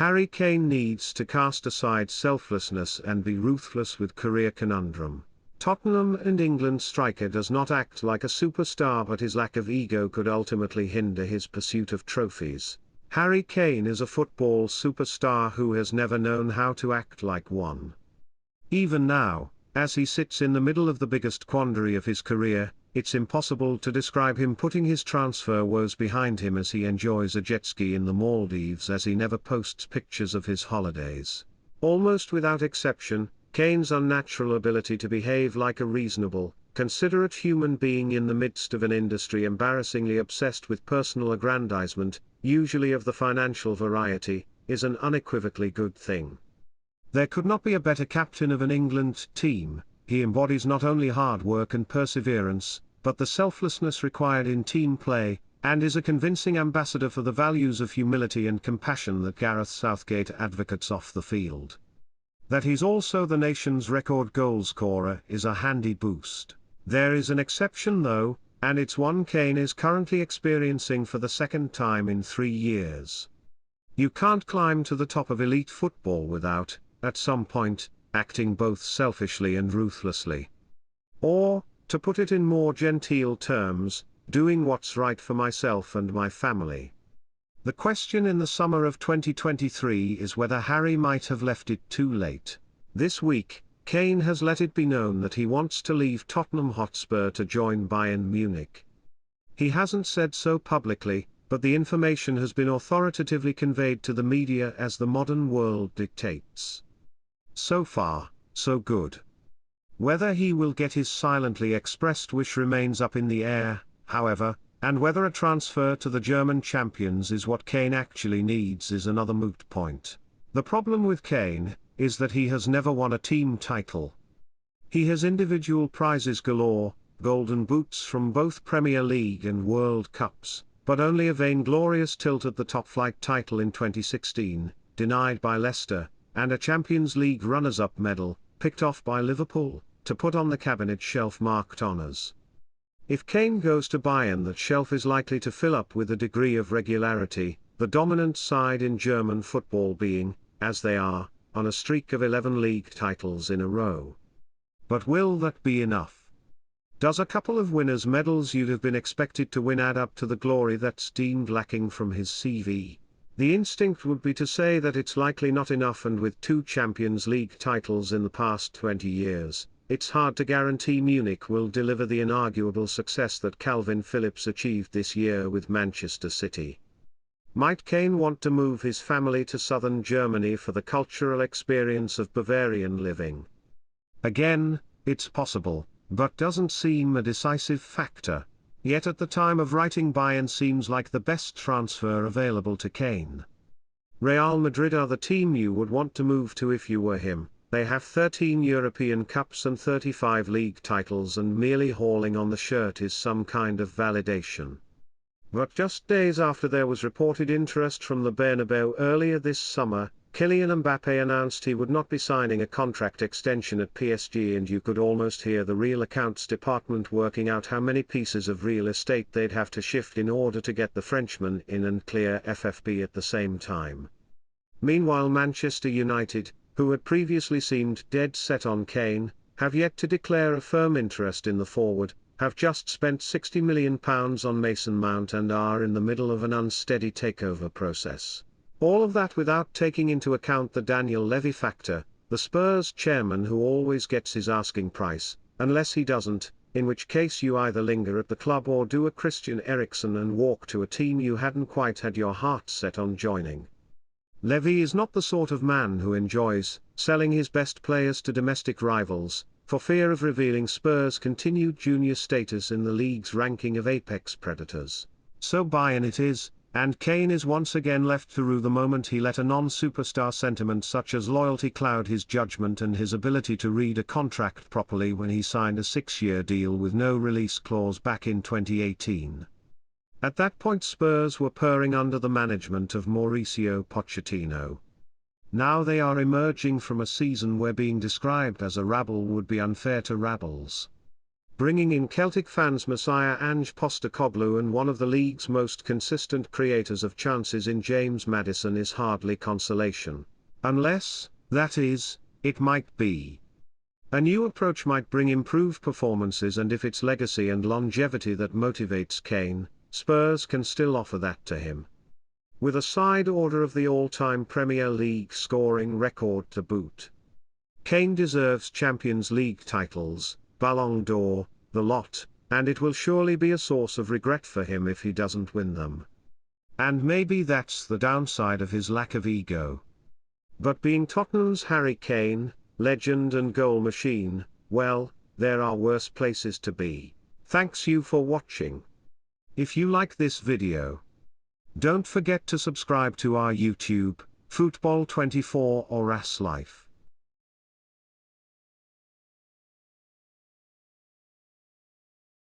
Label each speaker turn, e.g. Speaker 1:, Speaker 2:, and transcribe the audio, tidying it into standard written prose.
Speaker 1: Harry Kane needs to cast aside selflessness and be ruthless with career conundrum. Tottenham and England striker does not act like a superstar, but his lack of ego could ultimately hinder his pursuit of trophies. Harry Kane is a football superstar who has never known how to act like one. Even now, as he sits in the middle of the biggest quandary of his career, it's impossible to describe him putting his transfer woes behind him as he enjoys a jet ski in the Maldives, as he never posts pictures of his holidays. Almost without exception, Kane's unnatural ability to behave like a reasonable, considerate human being in the midst of an industry embarrassingly obsessed with personal aggrandizement, usually of the financial variety, is an unequivocally good thing. There could not be a better captain of an England team. He embodies not only hard work and perseverance, but the selflessness required in team play, and is a convincing ambassador for the values of humility and compassion that Gareth Southgate advocates off the field. That he's also the nation's record goalscorer is a handy boost. There is an exception though, and it's one Kane is currently experiencing for the second time in 3 years. You can't climb to the top of elite football without, at some point, acting both selfishly and ruthlessly. Or, to put it in more genteel terms, doing what's right for myself and my family. The question in the summer of 2023 is whether Harry might have left it too late. This week, Kane has let it be known that he wants to leave Tottenham Hotspur to join Bayern Munich. He hasn't said so publicly, but the information has been authoritatively conveyed to the media as the modern world dictates. So far, so good. Whether he will get his silently expressed wish remains up in the air, however, and whether a transfer to the German champions is what Kane actually needs is another moot point. The problem with Kane is that he has never won a team title. He has individual prizes galore, golden boots from both Premier League and World Cups, but only a vainglorious tilt at the top-flight title in 2016, denied by Leicester, and a Champions League runners-up medal, picked off by Liverpool, to put on the cabinet shelf marked honours. If Kane goes to Bayern, that shelf is likely to fill up with a degree of regularity, the dominant side in German football being, as they are, on a streak of 11 league titles in a row. But will that be enough? Does a couple of winners' medals you'd have been expected to win add up to the glory that's deemed lacking from his CV? The instinct would be to say that it's likely not enough, and with 2 Champions League titles in the past 20 years, it's hard to guarantee Munich will deliver the inarguable success that Calvin Phillips achieved this year with Manchester City. Might Kane want to move his family to southern Germany for the cultural experience of Bavarian living? Again, it's possible, but doesn't seem a decisive factor. Yet at the time of writing, Bayern seems like the best transfer available to Kane. Real Madrid are the team you would want to move to if you were him. They have 13 European Cups and 35 league titles, and merely hauling on the shirt is some kind of validation. But just days after there was reported interest from the Bernabeu earlier this summer, Kylian Mbappé announced he would not be signing a contract extension at PSG, and you could almost hear the real accounts department working out how many pieces of real estate they'd have to shift in order to get the Frenchman in and clear FFP at the same time. Meanwhile, Manchester United, who had previously seemed dead set on Kane, have yet to declare a firm interest in the forward, have just spent £60 million on Mason Mount, and are in the middle of an unsteady takeover process. All of that without taking into account the Daniel Levy factor, the Spurs chairman who always gets his asking price, unless he doesn't, in which case you either linger at the club or do a Christian Eriksen and walk to a team you hadn't quite had your heart set on joining. Levy is not the sort of man who enjoys selling his best players to domestic rivals, for fear of revealing Spurs' continued junior status in the league's ranking of apex predators. So Bayern it is, and Kane is once again left to rue the moment he let a non-superstar sentiment such as loyalty cloud his judgment and his ability to read a contract properly when he signed a 6-year deal with no release clause back in 2018. At that point Spurs were purring under the management of Mauricio Pochettino. Now they are emerging from a season where being described as a rabble would be unfair to rabbles. Bringing in Celtic fans Messiah Ange Postecoglou and one of the league's most consistent creators of chances in James Maddison is hardly consolation. Unless, that is, it might be. A new approach might bring improved performances, and if it's legacy and longevity that motivates Kane, Spurs can still offer that to him. With a side order of the all-time Premier League scoring record to boot. Kane deserves Champions League titles, Ballon d'Or, the lot, and it will surely be a source of regret for him if he doesn't win them. And maybe that's the downside of his lack of ego. But being Tottenham's Harry Kane, legend and goal machine, well, there are worse places to be. Thanks you for watching. If you like this video, don't forget to subscribe to our YouTube, Futebol 24 or Horas Life.